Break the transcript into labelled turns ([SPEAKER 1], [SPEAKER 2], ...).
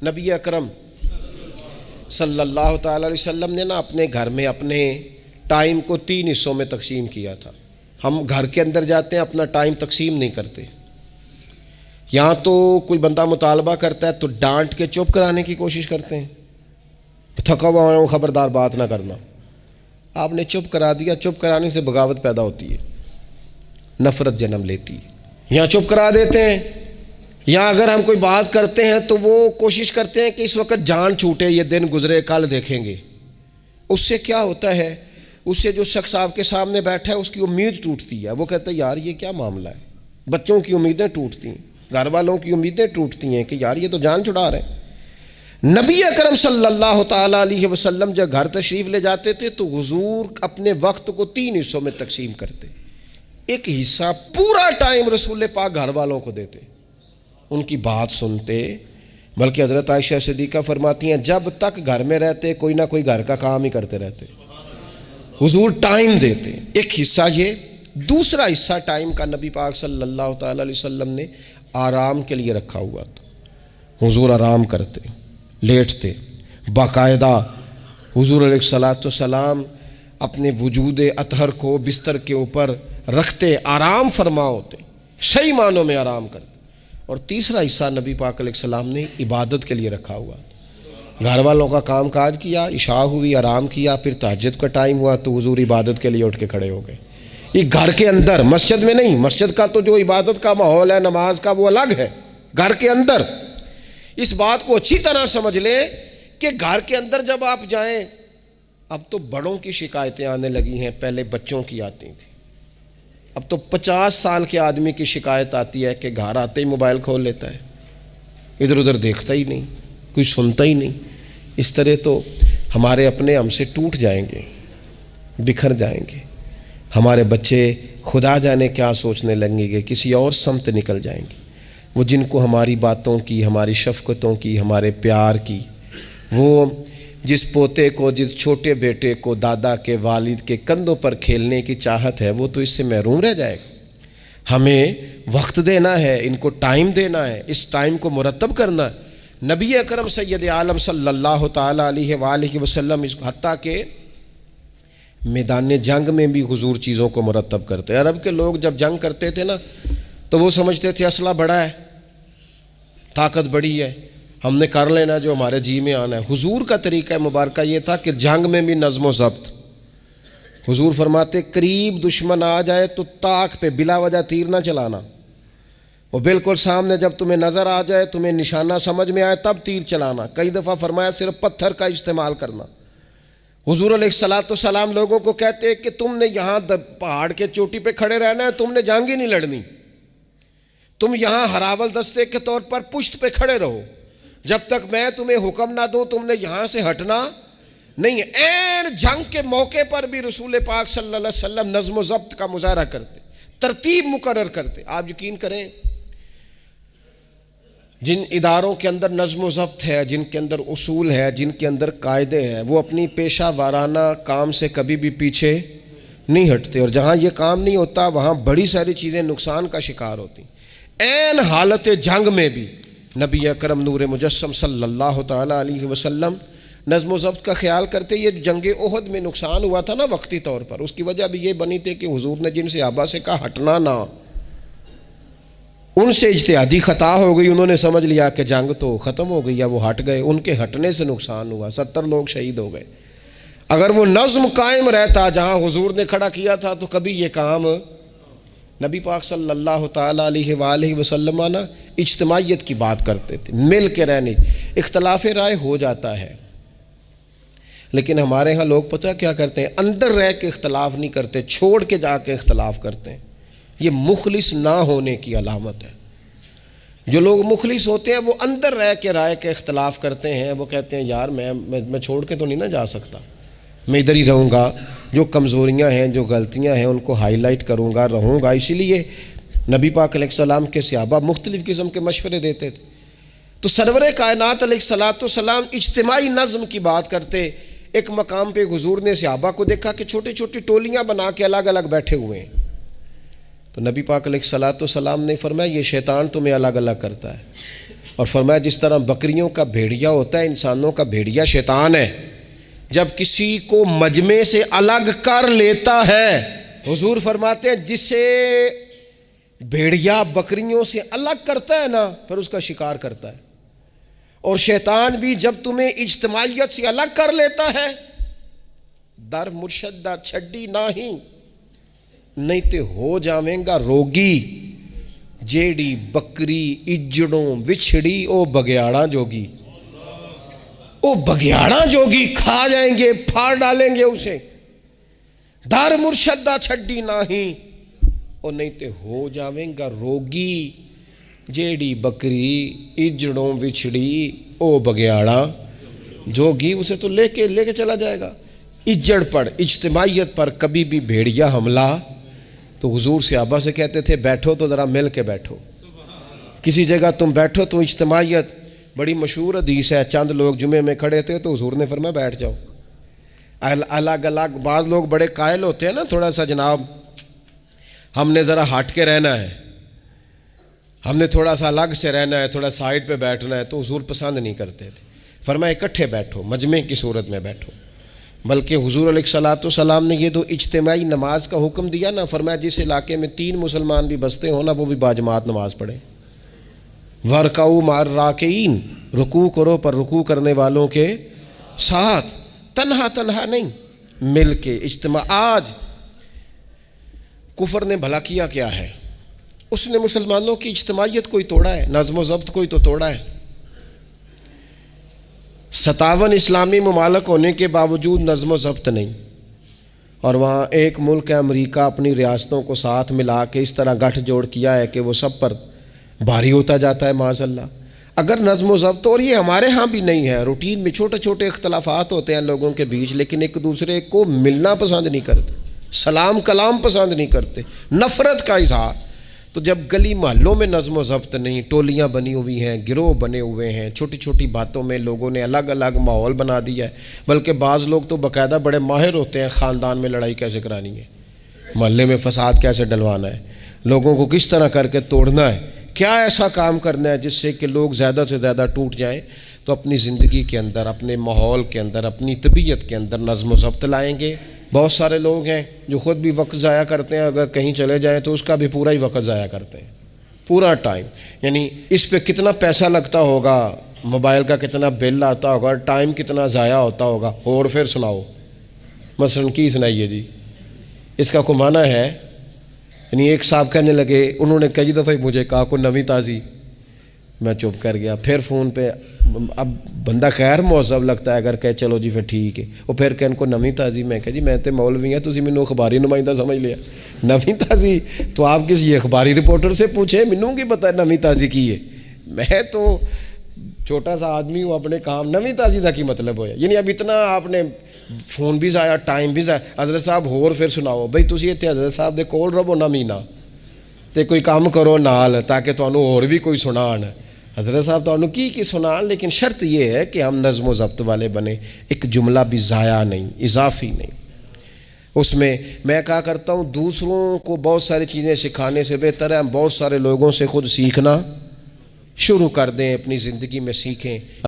[SPEAKER 1] نبی اکرم صلی اللہ تعالی علیہ وسلم نے نا اپنے گھر میں اپنے ٹائم کو 3 حصوں میں تقسیم کیا تھا۔ ہم گھر کے اندر جاتے ہیں، اپنا ٹائم تقسیم نہیں کرتے۔ یہاں تو کوئی بندہ مطالبہ کرتا ہے تو ڈانٹ کے چپ کرانے کی کوشش کرتے ہیں، تھکا ہوا ہوں خبردار بات نہ کرنا۔ آپ نے چپ کرا دیا، چپ کرانے سے بغاوت پیدا ہوتی ہے، نفرت جنم لیتی ہے۔ یہاں چپ کرا دیتے ہیں، یا اگر ہم کوئی بات کرتے ہیں تو وہ کوشش کرتے ہیں کہ اس وقت جان چھوٹے، یہ دن گزرے کل دیکھیں گے۔ اس سے کیا ہوتا ہے، اس سے جو شخص آپ کے سامنے بیٹھا ہے اس کی امید ٹوٹتی ہے۔ وہ کہتا ہے یار یہ کیا معاملہ ہے، بچوں کی امیدیں ٹوٹتی ہیں، گھر والوں کی امیدیں ٹوٹتی ہیں کہ یار یہ تو جان چھڑا رہے ہیں۔ نبی اکرم صلی اللہ تعالیٰ علیہ وسلم جب گھر تشریف لے جاتے تھے تو حضور اپنے وقت کو 3 حصوں میں تقسیم کرتے۔ ایک حصہ پورا ٹائم رسول پاک گھر والوں کو دیتے، ان کی بات سنتے، بلکہ حضرت عائشہ صدیقہ فرماتی ہیں جب تک گھر میں رہتے کوئی نہ کوئی گھر کا کام ہی کرتے رہتے، حضور ٹائم دیتے۔ ایک حصہ یہ، دوسرا حصہ ٹائم کا نبی پاک صلی اللہ تعالیٰ علیہ وسلم نے آرام کے لیے رکھا ہوا تھا۔ حضور آرام کرتے، لیٹتے، باقاعدہ حضور علیہ الصلاۃ والسلام اپنے وجود اطہر کو بستر کے اوپر رکھتے، آرام فرما ہوتے، صحیح معنوں میں آرام کرتے۔ اور تیسرا حصہ نبی پاک علیہ السلام نے عبادت کے لیے رکھا ہوا تھا۔ گھر والوں کا کام کاج کیا، عشاء ہوئی، آرام کیا، پھر تہجد کا ٹائم ہوا تو حضور عبادت کے لیے اٹھ کے کھڑے ہو گئے۔ یہ گھر کے اندر، مسجد میں نہیں۔ مسجد کا تو جو عبادت کا ماحول ہے نماز کا وہ الگ ہے، گھر کے اندر اس بات کو اچھی طرح سمجھ لیں کہ گھر کے اندر جب آپ جائیں، اب تو بڑوں کی شکایتیں آنے لگی ہیں، پہلے بچوں کی آتی تھیں، اب تو 50 سال کے آدمی کی شکایت آتی ہے کہ گھر آتے ہی موبائل کھول لیتا ہے، ادھر ادھر دیکھتا ہی نہیں، کوئی سنتا ہی نہیں۔ اس طرح تو ہمارے اپنے ہم سے ٹوٹ جائیں گے، بکھر جائیں گے، ہمارے بچے خدا جانے کیا سوچنے لگیں گے، کسی اور سمت نکل جائیں گے۔ وہ جن کو ہماری باتوں کی، ہماری شفقتوں کی، ہمارے پیار کی، وہ جس پوتے کو، جس چھوٹے بیٹے کو دادا کے والد کے کندھوں پر کھیلنے کی چاہت ہے، وہ تو اس سے محروم رہ جائے گا۔ ہمیں وقت دینا ہے، ان کو ٹائم دینا ہے، اس ٹائم کو مرتب کرنا ہے۔ نبی اکرم سید عالم صلی اللہ تعالیٰ علیہ وآلہ وسلم حتیٰ کہ میدان جنگ میں بھی حضور چیزوں کو مرتب کرتے۔ عرب کے لوگ جب جنگ کرتے تھے نا تو وہ سمجھتے تھے اسلحہ بڑا ہے، طاقت بڑی ہے، ہم نے کر لینا جو ہمارے جی میں آنا ہے۔ حضور کا طریقہ مبارکہ یہ تھا کہ جنگ میں بھی نظم و ضبط۔ حضور فرماتے قریب دشمن آ جائے تو طاق پہ بلا وجہ تیر نہ چلانا، وہ بالکل سامنے جب تمہیں نظر آ جائے، تمہیں نشانہ سمجھ میں آئے تب تیر چلانا۔ کئی دفعہ فرمایا صرف پتھر کا استعمال کرنا۔ حضور علیہ الصلاۃ والسلام لوگوں کو کہتے کہ تم نے یہاں پہاڑ کے چوٹی پہ کھڑے رہنا ہے، تم نے جنگ ہی نہیں لڑنی، تم یہاں ہراول دستے کے طور پر پشت پہ کھڑے رہو، جب تک میں تمہیں حکم نہ دوں تم نے یہاں سے ہٹنا نہیں ہے۔ این جنگ کے موقع پر بھی رسول پاک صلی اللہ علیہ وسلم نظم و ضبط کا مظاہرہ کرتے، ترتیب مقرر کرتے۔ آپ یقین کریں جن اداروں کے اندر نظم و ضبط ہے، جن کے اندر اصول ہے، جن کے اندر قاعدے ہیں، وہ اپنی پیشہ وارانہ کام سے کبھی بھی پیچھے نہیں ہٹتے، اور جہاں یہ کام نہیں ہوتا وہاں بڑی ساری چیزیں نقصان کا شکار ہوتی۔ این حالت جنگ میں بھی نبی اکرم نور مجسم صلی اللہ تعالیٰ علیہ وسلم نظم و ضبط کا خیال کرتے۔ یہ جنگ احد میں نقصان ہوا تھا نا وقتی طور پر، اس کی وجہ بھی یہ بنی تھی کہ حضور نے جن صحابہ سے کہا ہٹنا نہ، ان سے اجتہادی خطا ہو گئی، انہوں نے سمجھ لیا کہ جنگ تو ختم ہو گئی ہے، وہ ہٹ گئے، ان کے ہٹنے سے نقصان ہوا، 70 لوگ شہید ہو گئے۔ اگر وہ نظم قائم رہتا جہاں حضور نے کھڑا کیا تھا تو کبھی یہ کام نبی پاک صلی اللہ تعالیٰ علیہ وآلہ وسلم نا اجتماعیت کی بات کرتے تھے، مل کے رہنے۔ اختلاف رائے ہو جاتا ہے، لیکن ہمارے ہاں لوگ پتہ کیا کرتے ہیں، اندر رہ کے اختلاف نہیں کرتے، چھوڑ کے جا کے اختلاف کرتے ہیں۔ یہ مخلص نہ ہونے کی علامت ہے۔ جو لوگ مخلص ہوتے ہیں وہ اندر رہ کے رائے کے اختلاف کرتے ہیں، وہ کہتے ہیں یار میں چھوڑ کے تو نہیں نہ جا سکتا، میں ادھر ہی رہوں گا، جو کمزوریاں ہیں، جو غلطیاں ہیں ان کو ہائی لائٹ کروں گا، رہوں گا۔ اسی لیے نبی پاک علیہ السلام کے صحابہ مختلف قسم کے مشورے دیتے تھے۔ تو سرور کائنات علیہ الصلاۃ والسلام اجتماعی نظم کی بات کرتے۔ ایک مقام پہ حضور نے صحابہ کو دیکھا کہ چھوٹی چھوٹی ٹولیاں بنا کے الگ الگ بیٹھے ہوئے ہیں، تو نبی پاک علیہ الصلاۃ والسلام نے فرمایا یہ شیطان تمہیں الگ الگ کرتا ہے، اور فرمایا جس طرح بکریوں کا بھیڑیا ہوتا ہے، انسانوں کا بھیڑیا شیطان ہے، جب کسی کو مجمع سے الگ کر لیتا ہے، حضور فرماتے ہیں جسے بھیڑیا بکریوں سے الگ کرتا ہے نا، پھر اس کا شکار کرتا ہے۔ اور شیطان بھی جب تمہیں اجتماعیت سے الگ کر لیتا ہے، در مرشدہ چھڈی نہیں تے ہو جاویں گا روگی، جیڑی بکری اجڑوں وچھڑی او بگیاڑاں جوگی، او بگیاڑاں جوگی کھا جائیں گے، پھاڑ ڈالیں گے اسے۔ در مرشدہ چھڈی نہیں تے ہو جاویں گا روگی، جیڑی بکری اجڑوں وچھڑی او بگیاڑاں جوگی، اسے تو لے کے چلا جائے گا۔ اجڑ پر، اجتماعیت پر کبھی بھی بھیڑیا حملہ، تو حضور صحابہ سے کہتے تھے بیٹھو تو ذرا مل کے بیٹھو، کسی جگہ تم بیٹھو تو اجتماعیت، بڑی مشہور حدیث ہے، چند لوگ جمعے میں کھڑے تھے تو حضور نے فرمایا بیٹھ جاؤ، الگ الگ۔ بعض لوگ بڑے قائل ہوتے ہیں نا، تھوڑا سا جناب ہم نے ذرا ہٹ کے رہنا ہے، ہم نے تھوڑا سا الگ سے رہنا ہے، تھوڑا سائڈ پہ بیٹھنا ہے، تو حضور پسند نہیں کرتے تھے۔ فرمایا اکٹھے بیٹھو، مجمع کی صورت میں بیٹھو۔ بلکہ حضور علیہ الصلوۃ والسلام نے یہ تو اجتماعی نماز کا حکم دیا نا، فرمایا جس علاقے میں 3 مسلمان بھی بستے ہوں نا، وہ بھی باجماعت نماز پڑھیں۔ وَارْكَعُوا مَعَ الرَّاكِعِينَ، رکوع کرو پر رکوع کرنے والوں کے ساتھ، تنہا نہیں، مل کے اجتماع۔ آج کفر نے بھلا کیا کیا ہے؟ اس نے مسلمانوں کی اجتماعیت کوئی توڑا ہے، نظم و ضبط کوئی تو توڑا ہے۔ 57 اسلامی ممالک ہونے کے باوجود نظم و ضبط نہیں، اور وہاں ایک ملک ہے امریکہ، اپنی ریاستوں کو ساتھ ملا کے اس طرح گٹھ جوڑ کیا ہے کہ وہ سب پر بھاری ہوتا جاتا ہے معاذ اللہ۔ اگر نظم و ضبط، اور یہ ہمارے ہاں بھی نہیں ہے، روٹین میں چھوٹے چھوٹے اختلافات ہوتے ہیں لوگوں کے بیچ، لیکن ایک دوسرے کو ملنا پسند نہیں کرتے، سلام کلام پسند نہیں کرتے، نفرت کا اظہار۔ تو جب گلی محلوں میں نظم و ضبط نہیں، ٹولیاں بنی ہوئی ہیں، گروہ بنے ہوئے ہیں، چھوٹی چھوٹی باتوں میں لوگوں نے الگ الگ ماحول بنا دیا ہے، بلکہ بعض لوگ تو باقاعدہ بڑے ماہر ہوتے ہیں خاندان میں لڑائی کیسے کرانی ہے، محلے میں فساد کیسے ڈلوانا ہے، لوگوں کو کس طرح کر کے توڑنا ہے، کیا ایسا کام کرنا ہے جس سے کہ لوگ زیادہ سے زیادہ ٹوٹ جائیں۔ تو اپنی زندگی کے اندر، اپنے ماحول کے اندر، اپنی طبیعت کے اندر نظم و ضبط لائیں گے۔ بہت سارے لوگ ہیں جو خود بھی وقت ضائع کرتے ہیں، اگر کہیں چلے جائیں تو اس کا بھی پورا ہی وقت ضائع کرتے ہیں، پورا ٹائم، یعنی اس پہ کتنا پیسہ لگتا ہوگا، موبائل کا کتنا بل آتا ہوگا، ٹائم کتنا ضائع ہوتا ہوگا۔ اور پھر سناؤ، مثلاً کی سنائیے جی، اس کا کوئی معنی ہے؟ یعنی ایک صاحب کہنے لگے، انہوں نے کئی دفعہ مجھے کہا کوئی نویں تازی، میں چپ کر گیا۔ پھر فون پہ، اب بندہ خیر مہذب لگتا ہے اگر کہے چلو جی پھر ٹھیک ہے، وہ پھر کہ ان کو نویں تازی، میں کہا جی میں تو مولوی ہوں، تسی مینوں اخباری نمائندہ سمجھ لیا، نویں تازی تو آپ کسی اخباری رپورٹر سے پوچھیں، مینوں کی پتہ ہے نویں تازی کی ہے، میں تو چھوٹا سا آدمی ہوں، اپنے کام، نویں تازی کا کی مطلب ہویا؟ یعنی اب اتنا آپ نے فون بھی ضائع، ٹائم بھی ضائع۔ حضرت صاحب ہور پھر سناؤ بھئی، تسی اتنے حضرت صاحب دے کول رہو نہ مہینہ تے کوئی کام کرو نال، تاکہ تانوں اور بھی کوئی سنان، حضرت صاحب تانوں کی سنان، لیکن شرط یہ ہے کہ ہم نظم و ضبط والے بنے، ایک جملہ بھی ضائع نہیں، اضافی نہیں۔ اس میں کہا کرتا ہوں دوسروں کو بہت ساری چیزیں سکھانے سے بہتر ہے ہم بہت سارے لوگوں سے خود سیکھنا شروع کر دیں، اپنی زندگی میں سیکھیں۔